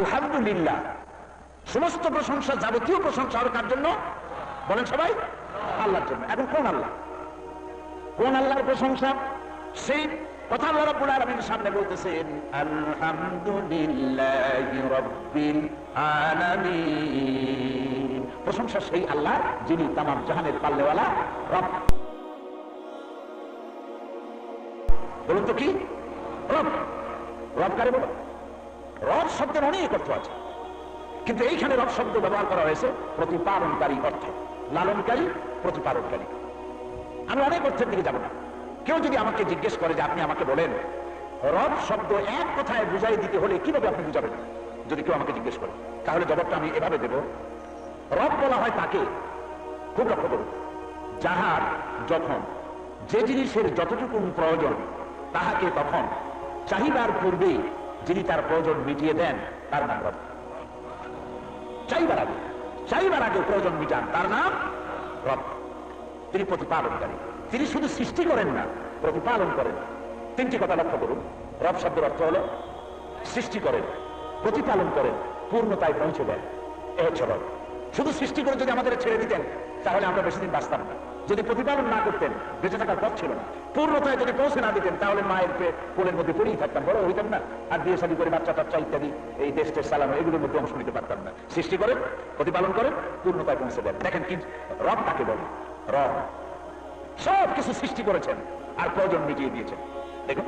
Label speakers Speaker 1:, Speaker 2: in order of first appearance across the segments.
Speaker 1: আলহামদুলিল্লাহ, সমস্ত প্রশংসা, যাবতীয় প্রশংসা হবে কার জন্য বলেন সবাই? আল্লাহর জন্য। এখন কোন আল্লাহ, কোন আল্লাহর প্রশংসা? সেই কথা আল্লাহ রাব্বুল আলামিনের সামনে বলতেছেন, আলহামদুলিল্লাহি রাব্বিল আলামিন। প্রশংসা সেই আল্লাহ যিনি তামাম জাহানের পাল্লেওয়ালা রব। বলুন তো কি রব? রব কারে বলো? রব শব্দের অনেক অর্থ আছে, কিন্তু এইখানে রব শব্দ ব্যবহার করা হয়েছে প্রতিপালনকারী অর্থে, লালনকারী, প্রতিপালনকারী। আমি অনেক অর্থের দিকে যাব না। কেউ যদি আমাকে জিজ্ঞেস করে যে আপনি আমাকে বলেন রব শব্দ এক কথায় বুঝাই দিতে হলে কিভাবে আপনি বুঝাবেন, যদি কেউ আমাকে জিজ্ঞেস করে, তাহলে জবাবটা আমি এভাবে দেব। রব বলা হয় তাকে, খুব লক্ষ্য করুন, যাহার যখন যে জিনিসের যতটুকু প্রয়োজন তাহাকে তখন চাহিদার পূর্বেই যিনি তার প্রয়োজন মিটিয়ে দেন তার নাম রব। চাইবার আগে প্রয়োজন মিটান তার নাম রব। তিনি প্রতিপালনকারী। তিনি শুধু সৃষ্টি করেন না, প্রতিপালন করেন। তিনটি কথা লক্ষ্য করুন। রব শব্দের অর্থ হলো সৃষ্টি করেন, প্রতিপালন করেন, পূর্ণতায় পৌঁছে দেন। এ হচ্ছে রব। শুধু সৃষ্টি করে যদি আমাদের ছেড়ে দিতেন তাহলে আমরা বেশি দিন বাঁচতাম না। যদি প্রতিপালন না করতেন বেঁচে থাকার পথ ছিল না। পূর্ণতায় যদি পৌঁছে না দিতেন তাহলে মায়ের কোলের মধ্যে পড়েই থাকতাম, বড় হইতাম না, আর বিয়ে শাদী করে বাচ্চা টাচ্চা ইত্যাদি এই দেশের সালাম এগুলোর মধ্যে অংশ নিতে পারতাম না। সৃষ্টি করেন, প্রতিপালন করেন, পূর্ণতায় পৌঁছে দেন। দেখেন কি রব তাকে বলে। রব সব কিছু সৃষ্টি করেছেন আর প্রয়োজন মিটিয়ে দিয়েছেন। দেখুন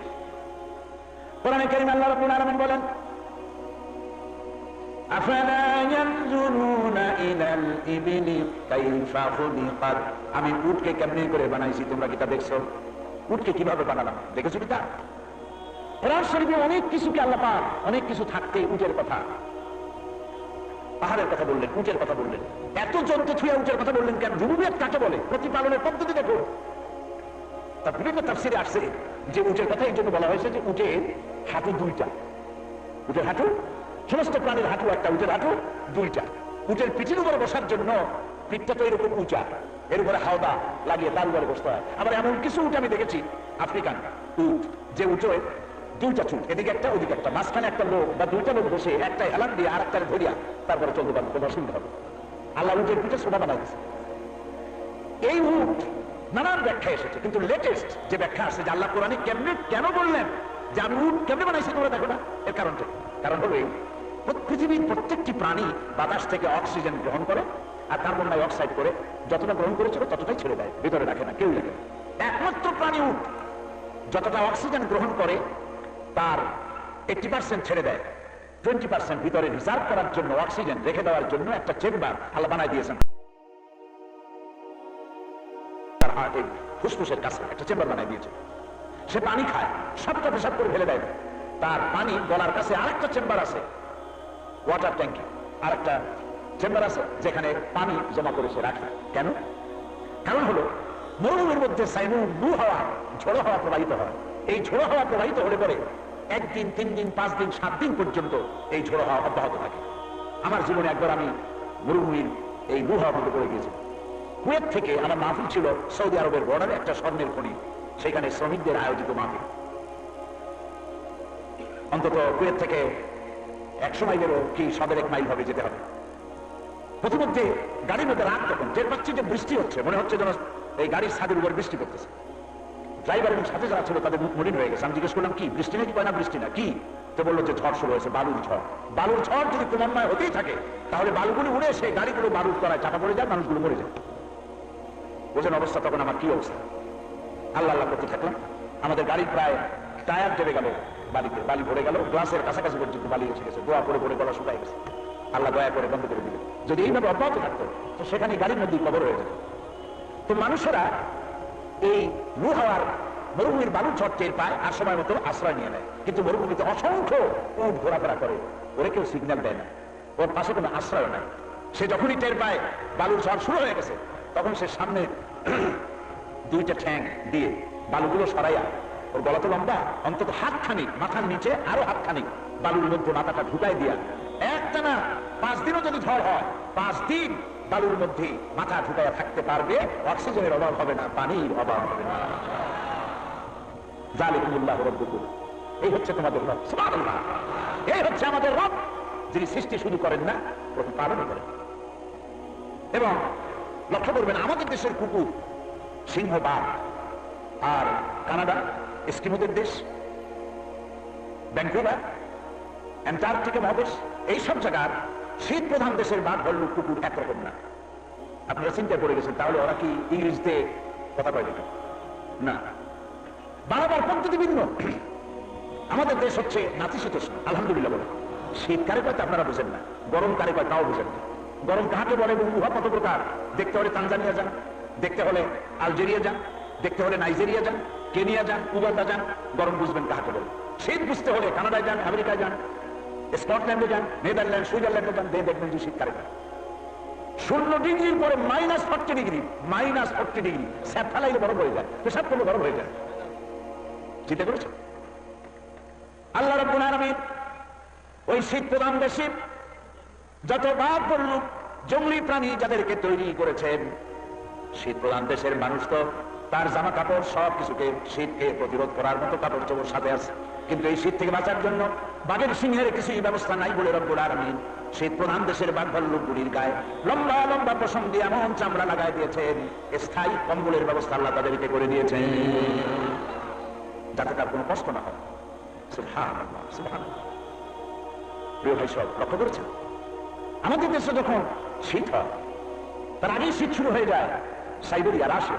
Speaker 1: কোরআনে কারীমে আল্লাহ রাব্বুল আলামিন বলেন, আফালা ইয়ানজুরুনা ইলাল ইবলি কাইফা খুলিকাত। আমি উটকে কেমনে করে বানাইছি তোমরা কি তা দেখছো? উটকে কিভাবে বানালাম দেখেছো কি তা? কোরআন শরীফে অনেক কিছুকে আল্লাহ পাক অনেক কিছু থাকতে উটের কথা, পাহাড়ের কথা বললেন, উটের কথা বললেন, এত জন্তু ছুঁয়ে উটের কথা বললেন কেন? রুবুবিয়ত কাকে বলে? প্রতিপালনের পদ্ধতি দেখো। তার বিভিন্ন তাফসীরে আসছে যে উটের কথা এই জন্য বলা হয়েছে যে উটের হাঁটু দুইটা। উটের হাঁটু, সমস্ত প্রাণীর হাঁটু একটা, উটের হাঁটু দুইটা। উটের পিঠের উপরে বসার জন্য পিঠটা তো এরকম উঁচা, এর উপরে হাওদা লাগিয়ে তার উপরে বসতে হয়। আবার এমন কিছু উট আমি দেখেছি আফ্রিকান উট, যে উঠে দুইটা চুল, এদিকে একটা ওদিকে একটা, মাঝখানে একটা লোক বা দুইটা লোক বসে একটা হেলান দিয়ে আর একটা ধরিয়া তারপরে চলতে পারবে, কোনো অসুবিধা হবে। আল্লাহ উটের পিঠে সোনা বানাইছে। এই উট নানান ব্যাখ্যা এসেছে, কিন্তু লেটেস্ট যে ব্যাখ্যা আসছে যে আল্লাহ কোরআনে কেমনে কেন বললেন যে আমি উট কেমনে বানাইছি তোমরা দেখো না, এর কারণটা কারণ হলো এই, পৃথিবীর প্রত্যেকটি প্রাণী বাতাস থেকে অক্সিজেন গ্রহণ করে আর কার্বন ডাই অক্সাইড করে যতটা গ্রহণ করেছিল ততটাই ছেড়ে দেয়, ভিতরে রাখে না, কেউ রাখে না। একমাত্র প্রাণী উট যতটা অক্সিজেন গ্রহণ করে তার 80% ছেড়ে দেয়, 20% ভিতরে রিজার্ভ করার জন্য, অক্সিজেন রেখে দেওয়ার জন্য একটা চেম্বার আল্লাহ বানায় দিয়েছেন। তার হার্টের ফুসফুসের কাছে একটা চেম্বার বানায় দিয়েছে। সে পানি খায়, সবটা পেশাব করে ফেলে দেয়। তার পানি গলার কাছে আরেকটা চেম্বার আছে, ওয়াটার ট্যাঙ্কি আরেকটা চেম্বার আছে যেখানে পানি জমা করে সে রাখে। কেন? কারণ হলো মরুভূমির মধ্যে সাইমুন লু হাওয়া, ঝোড়ো হাওয়া প্রবাহিত হয়। এই ঝোড়ো হাওয়া প্রবাহিত হলে পরে একদিন, 3 দিন, 5 দিন, 7 দিন পর্যন্ত এই ঝোড়ো হাওয়া অব্যাহত থাকে। আমার জীবনে একবার আমি মরুভূমির এই লু হাওয়ার মধ্যে পড়ে গিয়েছি। কুয়েত থেকে আমার মাহফিল ছিল সৌদি আরবের বর্ডারে একটা স্বর্ণের খনি, সেখানে শ্রমিকদের আয়োজিত মাহফিল। অন্তত কুয়েত থেকে 100 মাইলেরও কি 1.5 মাইল হবে যেতে হবে। প্রতিমধ্যে গাড়ির মধ্যে রাত, তখন টের পাচ্ছি যে বৃষ্টি হচ্ছে, মনে হচ্ছে যেন এই গাড়ির ছাদের উপর বৃষ্টি পড়তেছে। ড্রাইভার এবং সাথে যারা ছিল তাদের মুখ মলিন হয়ে গেছে। আমি জিজ্ঞেস করলাম কি বৃষ্টি নাকি? না বৃষ্টি না। কি? তো বললো যে ঝড় শুরু হয়েছে, বালুর ঝড়। বালুর ঝড় যদি ক্রমান্বয়ে হতেই থাকে তাহলে বালুগুলো উড়ে সেই গাড়িগুলো বালুর তলায় চাপা পড়ে যায়, মানুষগুলো মরে যায়। বোঝেন অবস্থা তখন আমার কি অবস্থা। আল্লাহ আল্লাহ করতে থাকলাম। আমাদের গাড়ি প্রায় টায়ার দেবে গেল, বালিতে বালি ভরে গেল, গ্লাসের কাছাকাছি পর্যন্ত বালি এসে গেছে। দোয়া করে গলা শুকাই গেছে। আল্লাহ দয়া করে বন্ধ করে দিলেন। যদি এইভাবে অব্যাহত থাকতো তো সেখানে গাড়ির মধ্যেই কবর হয়ে যেত। তো মানুষেরা এই লু হাওয়ার মরুভূমির বালুর ঝড় টের পায় আর সময় মতো আশ্রয় নিয়ে নেয়। কিন্তু মরুভূমিতে অসংখ্য উট ঘোরাফেরা করে, ওরে কেউ সিগন্যাল দেয় না, ওর পাশে কোনো আশ্রয় নাই। সে যখনই টের পায় বালুর ঝড় শুরু হয়ে গেছে তখন সে সামনে 2টা ঠ্যাং দিয়ে বালুগুলো সরাইয়া, ওর গলা তো লম্বা, অন্তত হাতখানিক মাথার নিচে আরো হাতখানিক বালুর মধ্যে মাথাটা ঢুকাই দিয়া একটানা 5 দিনও যদি ঝড় হয় 5 দিন বালুর মধ্যে মাথা ঢুকাইয়া থাকতে পারবে। অক্সিজেনের অভাব হবে না, পানির অভাব হবে না। জালিকুমুল্লাহু রাব্বুকুম। এই হচ্ছে তোমাদের রব, সুবহানাল্লাহ। এই হচ্ছে আমাদের রব যিনি সৃষ্টি শুধু করেন না, প্রতিপালনও করেন। এবং লক্ষ্য করবেন, আমাদের দেশের কুকুর, সিংহ, বাঘ, আর কানাডা এস্কিমোদের দেশ, ভ্যাঙ্কুভার, অ্যান্টার্কটিকা মহাদেশ, এইসব জায়গার শীত প্রধান দেশের বাঘ, ভাল্লুক, কুকুর একরকম না। আপনারা চিন্তা করে গেছেন, তাহলে ওরা কি ইংরেজিতে কথা কয় না? বারবার পদ্ধতি ভিন্ন। আমাদের দেশ হচ্ছে নাতিশীতোষ্ণ, আলহামদুলিল্লাহ বলে। শীত কারে কয় আপনারা বুঝেন না, গরম কারে কয় তাও বুঝেন না। গরম কাহাকে বলে এবং উহা কত প্রকার, দেখতে হলে তানজানিয়া যান, দেখতে হলে আলজেরিয়া যান, দেখতে হলে নাইজেরিয়া যান, কেনিয়া যান, উগান্ডা যান, গরম বুঝবেন কাহাকে বলে। শীত বুঝতে হলে কানাডায় যান, আমেরিকায় যান, স্কটল্যান্ডে যান, নেদারল্যান্ড, সুইজারল্যান্ডে যান, দেখবেন যে শীত কারে কয়। 0 ডিগ্রির পরে -40 ডিগ্রি, -40 ডিগ্রি স্যাপ ফেলাইলে গরম হয়ে যায়, পেশাব করলে গরম হয়ে যায়। চিন্তা করেছে আল্লাহ রাব্বুল আলামিন ওই শীত প্রধান দেশে যত বাঘ, ভাল্লুক, জঙ্গলি প্রাণী যাদেরকে তৈরি করেছেন, শীত প্রধান দেশের মানুষ তো তার জামা কাপড় সব কিছুকে, শীতকে প্রতিরোধ করার মতো কাপড় চোপড় সাথে আছে, কিন্তু এই শীত থেকে বাঁচার জন্য বাঘের সিংহের কিছুই ব্যবস্থা নাই বলে রব্বুল আলামিন শীত প্রধান দেশের বাঘ, ভাল্লুক গুলির গায়ে লম্বা লম্বা পশম দিয়ে এমন চামড়া লাগাই দিয়েছেন, স্থায়ী কম্বলের ব্যবস্থা আল্লাহ তাদেরকে করে দিয়েছেন, যাতে তার কোনো কষ্ট না হয়। সুবহানাল্লাহ, সুবহানাল্লাহ। প্রিয় ভাই সব, লক্ষ্য করেছেন আমাদের দেশে যখন শীত হয়, তার আগেই শীত শুরু হয়ে যায় সাইবেরিয়ার আসে,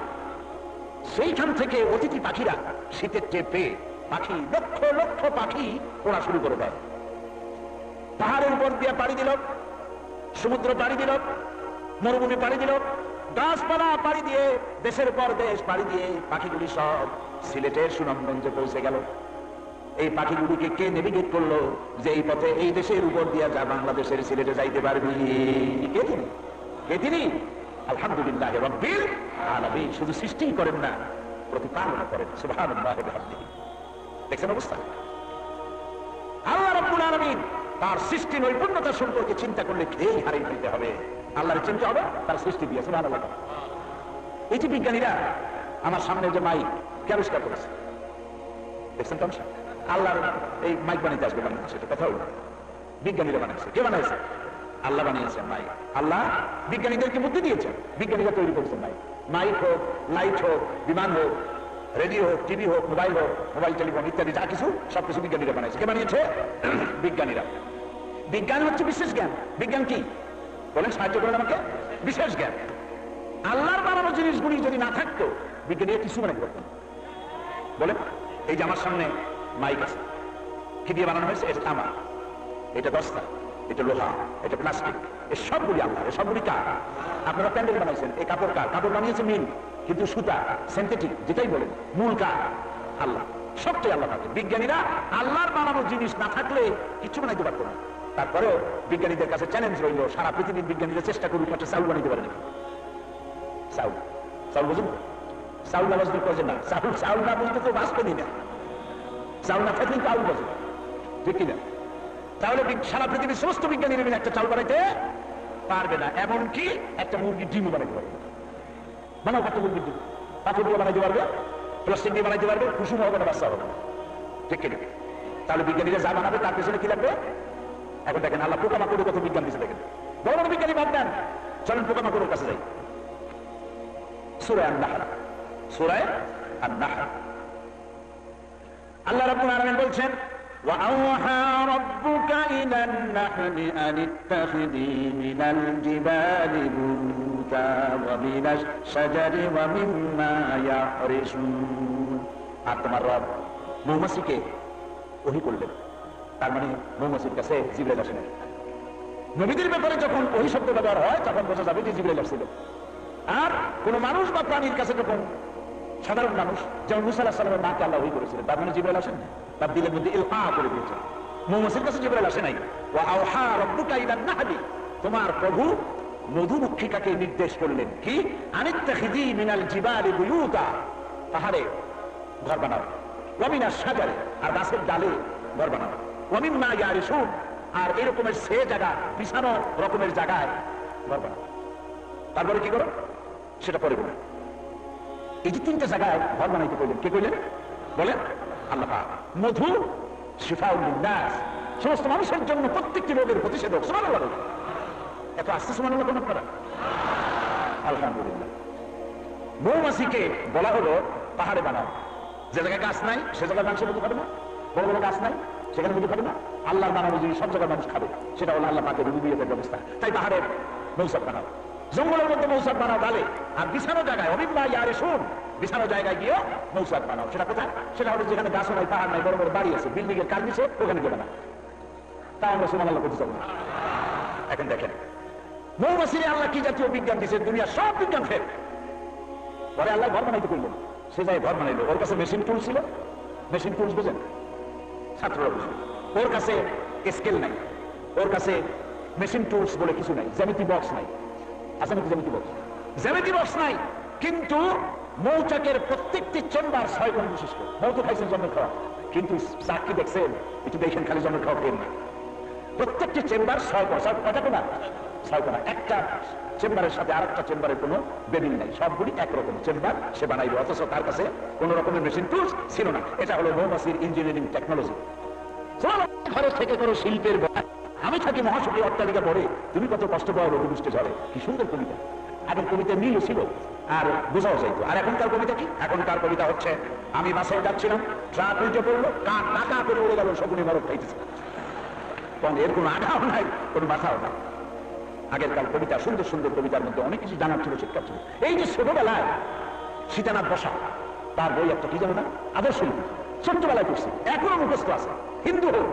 Speaker 1: সেইখান থেকে অতিথি পাখিরা শীতের টেপে পাখি, লক্ষ লক্ষ পাখি ওরা শুরু করে দেয়। পাহাড়ের উপর দিয়ে পাড়ি দিল, সমুদ্র পাড়ি দিল, মরুভূমি পাড়ি দিল, গাছপালা পাড়ি দিয়ে, দেশের পর দেশ পাড়ি দিয়ে পাখিগুলি সব সিলেটের সুনামগঞ্জে পৌঁছে গেল। এই পাখিগুলিকে কে নেভিগেট করলো যে এই পথে, এই দেশের উপর দিয়ে যা বাংলাদেশের সিলেটে যাইতে পারবি? কে তিনি? কে তিনি? আলহামদুলিল্লাহ রাব্বিল আলামিন। শুধু সৃষ্টি করেন না, প্রতিপালন করেন। সুবহানাল্লাহ ওয়া বিহামদিহি। দেখছেন অবস্থা? আল্লাহ রাব্বুল আলামিন তার সৃষ্টি নৈপুণ্যতা সম্পর্কে চিন্তা করলে খেয়ে হারিয়ে দিতে হবে। আল্লাহর চিন্তা হবে তার সৃষ্টি দিয়ে। সুবহানাল্লাহ। এই যে বিজ্ঞানীরা আমার সামনে যে মাইক কে আবিষ্কার করেছে দেখছেন তো? আল্লাহর এই মাইক বানাইতে আসবে বাংলাদেশে, কথা হইল বিজ্ঞানীরা বানাইছে। কে বানাইছে? আল্লাহ বানিয়েছেন মাইক। আল্লাহ বিজ্ঞানীদেরকে বুদ্ধি দিয়েছেন, বিজ্ঞানীরা তৈরি করেছেন মাইক। মাইক হোক, লাইট হোক, বিমান হোক, রেডিও হোক, টিভি হোক, মোবাইল হোক, মোবাইল টেলিফোন ইত্যাদি যা কিছু সবকিছু বিজ্ঞানীরা বানাইছে। কে বানিয়েছে? বিজ্ঞানীরা। বিজ্ঞান হচ্ছে বিশেষ জ্ঞান। বিজ্ঞান কি বলেন? সাহায্য করেন আমাকে। বিশেষ জ্ঞান। আল্লাহর বানানো জিনিসগুলি যদি না থাকতো, বিজ্ঞানীরা কিছু বানাতে পারতেন। বলেন, এই যে আমার সামনে মাইক আছে, কি দিয়ে বানানো হয়েছে? এটা তামা, এটা দস্তা, এটা লোহা, এটা প্লাস্টিক, এই সবগুলি আল্লাহ। এই সবগুলি কার? আপনারা প্যান্ডেল বানাইছেন, এই কাপড় কার? কাপড় বানিয়েছে মিল, কিন্তু সুতা সিনথেটিক, যেটাই বলেন, মূল কার? আল্লাহ। সবটাই আল্লাহ থাকে। বিজ্ঞানীরা আল্লাহর বানানো জিনিস না থাকলে কিছু বানাইতে পারতো না। তারপরেও বিজ্ঞানীদের কাছে চ্যালেঞ্জ রইল, সারা পৃথিবীর বিজ্ঞানীরা চেষ্টা করুক একটা চাউল বানাইতে পারে নাকি? চাউল, চাউল বুঝুন? চাউল না বুঝতে প্রয়োজন না। চাউল না বুঝতে তো বাঁচবেনি না। চাউল না থাকলে চাউল বোঝে, ঠিক কিনা? তাহলে সারা পৃথিবীর সমস্ত বিজ্ঞানীরা মিলে একটা চাউল বানাইতে পারবে না। এমনকি একটা মুরগির ডিমও বানাইতে পারবে না। বানাও কত মুরগির ডিম? পাথর দিয়ে বানাইতে পারবে, প্লাস্টিক দিয়ে বানাইতে পারবে, কুসুম হবে না, বাচ্চা হবে না, ঠিক কিনা? তাহলে বিজ্ঞানীরা যা বানাবে তার পেছনে কি লাগবে? এখন দেখেন আল্লাহ পোকামাকড়ের কত বিজ্ঞান দিচ্ছে। দেখেন বড় বড় বিজ্ঞানী বাদ দেন, চলেন পোকামাকড়ের কাছে যাই। সূরা আন-নাহল, সূরা আন-নাহল আল্লাহ রাব্বুল আলামিন বলছেন, وَأَوْحَى رَبُّكَ إِلَى النَّحْلِ أَنِ اتَّخِذِي مِنَ الْجِبَالِ بُيُوتًا وَمِنَ الشَّجَرِ وَمِمَّا يَعْرِشُونَ। আর তোমার রব মৌমাছিকে ওহী করলেন। তার মানে মৌমাছির কাছে জিবরাইল আসেন। নবীদের ব্যাপারে যখন ওহী শব্দ ব্যবহার হয় তখন বোঝা যাবে যে জিবরাইল আসছিল। আর কোন মানুষ বা প্রাণীর কাছে যখন সাধারণ মানুষ, যেমন মুসা আলাইহিস সালামের মাকে আল্লাহ ওহী করেছিলেন, তার মানে জিবরাইল আসেন না, তার দিলের মধ্যে ইলহা করে দিয়েছেন। মৌমাছির কাছে জিবরাইল আসে নাই। ওয়া আওহা রাব্বুকা ইলান নাহলি, তোমার প্রভু মধুমক্ষিকাকে নির্দেশ করলেন কি? আনিত্তাখিযি মিনাল জিবালি বুয়ুতা, পাহাড়ে ঘর বানাও, ওয়া মিনাশ শাজারি, আর গাছের ডালে ঘর বানাও, ওয়া মিম্মা ইয়ারিশুন, আর এরকমের সে জায়গা, বিছানো রকমের জায়গায় ঘর বানাও। তারপরে কি করো সেটা পরে বলুন। এই যে তিনটা জায়গায় ঘর বানাইতে কইলেন, কে কইলেন বলেন? আল্লাহ পাক। মধু শিফাউল লিন্নাস, সমস্ত মানুষের জন্য প্রত্যেকটি রোগের প্রতিষেধক। সুবহানাল্লাহ। এত আস্তে সুবহানাল্লাহ কোন আপনারা? আলহামদুলিল্লাহ। মৌমাছিকে বলা হলো পাহাড়ে বানাও, যে জায়গায় গাছ নাই সে জায়গায় মানুষের মতো খাবে না, বড় বড় গাছ নাই সেখানে মধু খাবে না, আল্লাহর বানানো জিনিস সব জায়গায় মানুষ খাবে, সেটা হলো আল্লাহ পাকের রুবুবিয়তের ব্যবস্থা। তাই পাহাড়ে মৌচাক বানাও, জঙ্গলের মধ্যে মৌচাক বানাও ডালে, আর বিছানো জায়গায় অমিম্মা ইয়ারে শুন, বিছানো জায়গায় গিয়ে মৌচাক বানাও। সেটা কোথায়? সেটা হলো যেখানে গাছ নাই, পাহাড় নাই, বড় বড় বাড়ি আছে, বিল্ডিং এর কাজ দিচ্ছে, ওখানে গিয়ে বানাও। তা আমরা সুবহানাল্লাহ করতে চাবো না। এখন দেখেন মৌমাছিরে আল্লাহ কি জাতীয় বিজ্ঞান দিচ্ছে, দুনিয়া সব বিজ্ঞান ফেল। পরে আল্লাহ ঘর বানাইতে করলেন, সে যায় ঘর বানাইলো। ওর কাছে মেশিন টুল ছিল, মেশিন টুলস বোঝেন, ছাত্ররা বুঝেন। ওর কাছে স্কেল নাই, ওর কাছে মেশিন টুলস বলে কিছু নাই, জ্যামিতি বক্স নাই। আছে নাকি জ্যামিতি বক্স? জ্যামিতি বক্স নাই, কিন্তু মৌচাকের প্রত্যেকটি চেম্বার 6 কোণ বিশিষ্ট। মৌত খাইছেন জন্মের খাওয়া, কিন্তু চাকরি দেখছেন একটু দেখেন, খালি জন্মের খাওয়া খেয়ে না। প্রত্যেকটি চেম্বার 6 কোণ, কটা কোণা? 6 কোণা। একটা চেম্বারের সাথে আরেকটা চেম্বারের কোনো বেবিল নাই, সবগুলি একরকম চেম্বার সে বানাইলো, অথচ তার কাছে কোন রকমের মেশিন টুলস ছিল না। এটা হলো মৌমাছির ইঞ্জিনিয়ারিং টেকনোলজি। ঘরে থেকে কোনো শিল্পের, আমি থাকি মহাশক্তি অট্টালিকা পড়ে, তুমি কত কষ্ট পাও রঘুবৃষ্টি ঝরে। কি সুন্দর কবিতা। আগের কবিতা মিলও ছিল আর বোঝাও যাইতো। আর এখনকার কবিতা কি? এখনকার কবিতা হচ্ছে, আমি বাসে যাচ্ছিলাম, ট্রাক উল্টে পড়লো, টাকা করে উড়ে গেল, শকুনি মরক খাইতেছে। কারণ এর কোনো আঘাও নাই, কোনো মাথাও নাই। আগেরকার কবিতা, সুন্দর সুন্দর কবিতার মধ্যে অনেক কিছু জানার ছিল, শিক্ষা ছিল। এই যে ছোটবেলায় সীতানাথ বসা, তার বই একটা কি জানো না, আদর্শ, ছোট্টবেলায় পড়ছি, এখনো মুখস্থ আছে। হিন্দু হোক,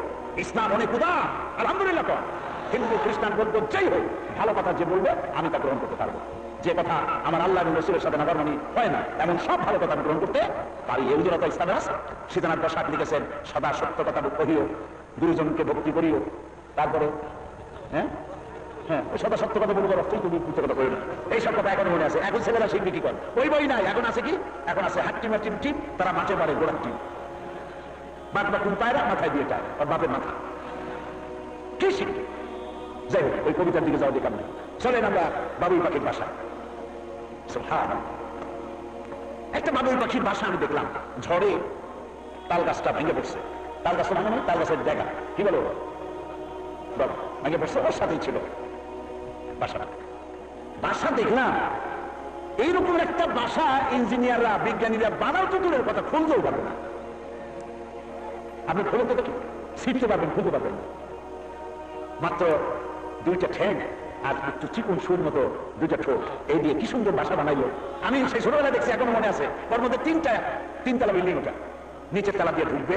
Speaker 1: ইসলাম অনেক উদার, আলহামদুলিল্লাহ। কর হিন্দু খ্রিস্টান বলবো, যেই হোক, ভালো কথা যে বলবে আমি তা গ্রহণ করতে পারবো। যে কথা আমার আল্লাহ এবং রাসূলের সাথে নাফরমানি হয় না, এমন সব ভালো কথা আমি গ্রহণ করতে পারি। এই উদারতা ইসলামে আছে। সীতানাথ বসা লিখেছেন, সদা সত্য কথা কহিও, গুরুজনকে ভক্তি করিও। তারপরে হ্যাঁ হ্যাঁ সদা সত্য কথা বলবো, রক্তই তুমি মিথ্যে কথা বলি না। এইসব কথা এখন মনে আছে। এখন ছেলেরা শিখবে কি করে? ওই বই নাই, এখন আছে কি? এখন আছে হাট্টি মাটির টিপ, তারা মাঠে পারে গোড়ার টিপ, বাদ বা কোন পায়রা মাথায় দিয়ে টায়, আর বাপের মাথা কি শিখবে? যাই হোক, ওই কবিতার দিকে যাওয়া দেখার নেই। চলেন আমরা বাবুই পাখির বাসা। একটা বাবুই পাখির বাসা আমি দেখলাম, ঝড়ে তাল গাছটা ভেঙে পড়ছে। তাল গাছটা ভাঙে তাল গাছের জায়গা কি বলো বাবা, ভেঙে পড়ছে, ওর সাথেই ছিল বাসাটা। বাসা দেখলাম, এইরকম একটা বাসা ইঞ্জিনিয়াররা, বিজ্ঞানীরা বানাও তো দূরের কথা, খুলতেও পারবে না। আপনি খুলে তো দেখি শিখতে পারবেন, খুলতে পারবেন না। মাত্র 2টা ঠ্যাং আর একটু চিকুন সুর মতো 2টা ঠোঁট, এই দিয়ে কি সুন্দর বাসা বানাইলো। আমি সেই ছোটবেলায় দেখছি, এখনো মনে আছে। ওর মধ্যে 3তলা বিল্ডিং, ওটা নিচের তলা দিয়ে ঢুকবে,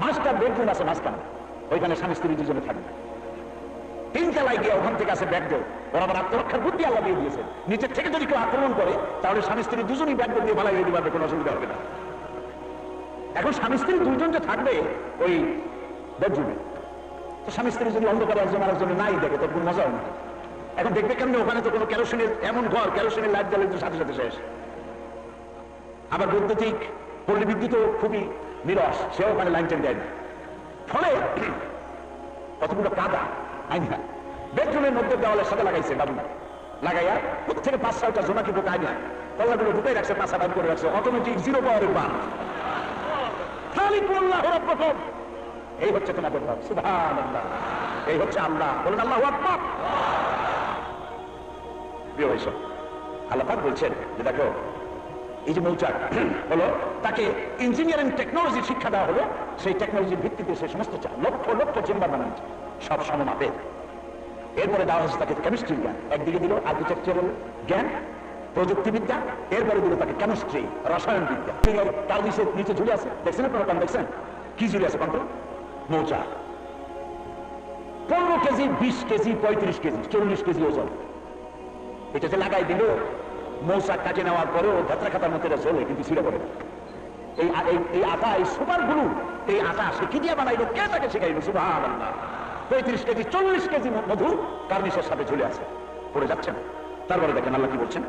Speaker 1: মাস্টার বেডরুম আছে মাঝখানে, ওইখানে স্বামী স্ত্রী দুজনে থাকবে। 3 তলায় গিয়ে ওখান থেকে আছে ব্যাকডোর। ওরা আবার আত্মরক্ষার বুদ্ধি আল্লাহ দিয়ে দিয়েছে। নিচের থেকে যদি কেউ আক্রমণ করে, তাহলে স্বামী স্ত্রী দুজনই ব্যাকডোর দিয়ে ভালাই দিতে পারবে, কোনো অসুবিধা হবে না। এখন স্বামী স্ত্রী 2 জন যে থাকবে ওই বেডরুমে, তো স্বামী স্ত্রী যদি অন্ধকারে একজন আরেকজনে নাই দেখে, তো কোনো মজাও না। এখন দেখবে কেমন? ওখানে তো কোনো কেরোসিনের, এমন ঘর কেরোসিনের লাইট জ্বালে সাথে সাথে শেষ। আবার বৈদ্যুতিক পল্লী বিদ্যুৎও খুবই নিরস, সেও ওখানে লাইন টেন দেয় না। ফলে কতগুলো কাদা আইনা বেডরুমের মধ্যে দেওয়ালের সাথে লাগাইছে, বাবু লাগাইয়া প্রত্যেকে 5-6টা জোনাকি পোকা আইনা তল্লাগুলো ঢুকাই রাখছে, 5 হাত করে রাখছে, অটোমেটিক 0 পাওয়ারের বান। এই হচ্ছে তোমাদের রব, সুবহানাল্লাহ। এই হচ্ছে আল্লাহ, বলুন আল্লাহু আকবার। প্রিয় ভাই, আল্লাহ পাক বলছেন যে দেখো, এই যে মৌচাক হলো, তাকে ইঞ্জিনিয়ারিং টেকনোলজি শিক্ষা দেওয়া হলো। সেই টেকনোলজির ভিত্তিতে সে সমস্ত লক্ষ লক্ষ চেম্বার বানাচ্ছে, সব সমমাপের। এরপরে দেওয়া হচ্ছে তাকে কেমিস্ট্রি জ্ঞান, একদিকে দিল আর্কিটেকচারাল জ্ঞান, প্রযুক্তিবিদ্যা, এরপরে দিল তাকে কেমিস্ট্রি, রসায়ন বিদ্যা। তার নিচে ঝুলে আছে, দেখছেন আপনারা? কম দেখছেন কি ঝুলে আছে? কন্ট্রোল মৌচাক 15 কেজি, 20 কেজি, 35 কেজি, 40 কেজি ওজন। এটা যে লাগাই দিল, মৌচাক কাজে নেওয়ার পরেও ধাত্রা খাতার মতো এটা চলে, কিন্তু ছিঁড়ে পড়ে। এই আটা, এই সুপার গ্লু, এই আটা সে কি দিয়ে বানাইলো? কে তাকে শিখাইলো? সুবহানাল্লাহ। 35 কেজি, 40 কেজি মধু কার্নিশের সাথে ঝুলে আছে, পড়ে যাচ্ছে না। তারপরে দেখেন আল্লাহ কি বলছেন,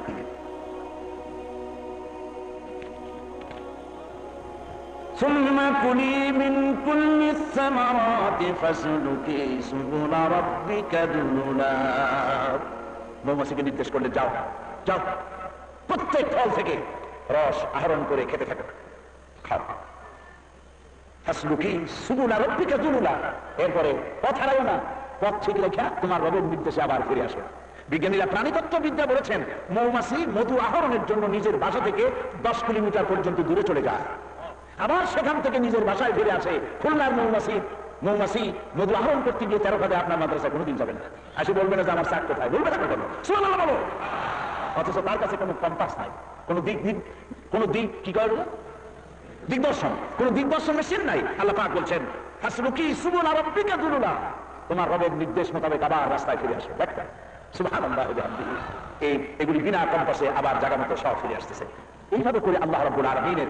Speaker 1: ثم كلي من كل الثمرات فاسلكي سبل ربك ذللا। মৌমাছিকে নির্দেশ করলে, যাও যাও, প্রত্যেক ফল থেকে রস আহরণ করে খেতে থাকো, খাও। হাসলুকি সুবুলা রব্বিকা যুলুলা, এরপরে পথ হারাইও না, পথ ঠিক রেখে তোমার রবের নির্দেশে আবার ফিরে আসো। বিজ্ঞানীরা প্রাণীতত্ত্ববিদ্যা বলেছেন মৌমাছি মধু আহরণের জন্য নিজের বাসা থেকে 10 কিলোমিটার পর্যন্ত দূরে চলে যায়, আবার সেখান থেকে নিজের বাসায় ফিরে আসে। খুলনার মৌমাছি মধু আহরণ করতে গিয়ে 13 কাজে আপনার মাদ্রাসায় কোনোদিন যাবেন না, আসে বলবে না যে আমার চাক কোথায়, বলবে না কেন? সুবহানাল্লাহ বলো। অথচ তার কাছে কোনো কম্পাস নাই, কোনো দিক কি করে দিগদর্শন, কোন দিগদর্শন মেশিন নাই। আল্লাহ পাক বলছেন হাসলুকি সুবুলা রাব্বিকা যুলুলা, তোমার রবের নির্দেশ মোতাবেক আবার রাস্তায় ফিরে আসো। দেখবেন সুবহানাল্লাহি ওয়া বিহামদিহি, এগুলি বিনা কম্পাসে আবার জায়গা মতো সব ফিরে আসতেছে। এইভাবে করে আল্লাহ রাব্বুল আলামিনের